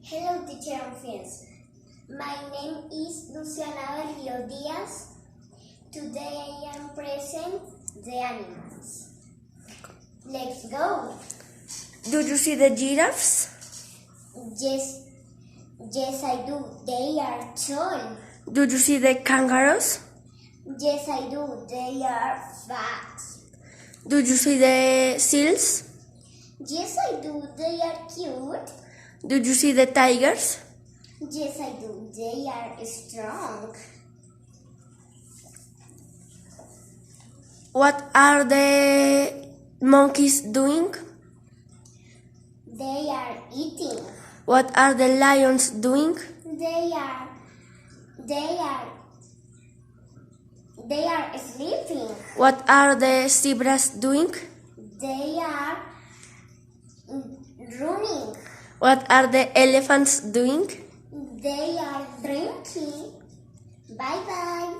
Hello, teacher and friends. My name is Luciana Berrio Diaz. Today I am present the animals. Let's go. Do you see the giraffes? Yes, I do. They are tall. Do you see the kangaroos? Yes, I do. They are fat. Do you see the seals? Yes, I do. They are cute. Do you see the tigers? Yes, I do. They are strong. What are the monkeys doing? They are eating. What are the lions doing? They are sleeping. What are the zebras doing? They are running. What are the elephants doing? They are drinking. Bye bye.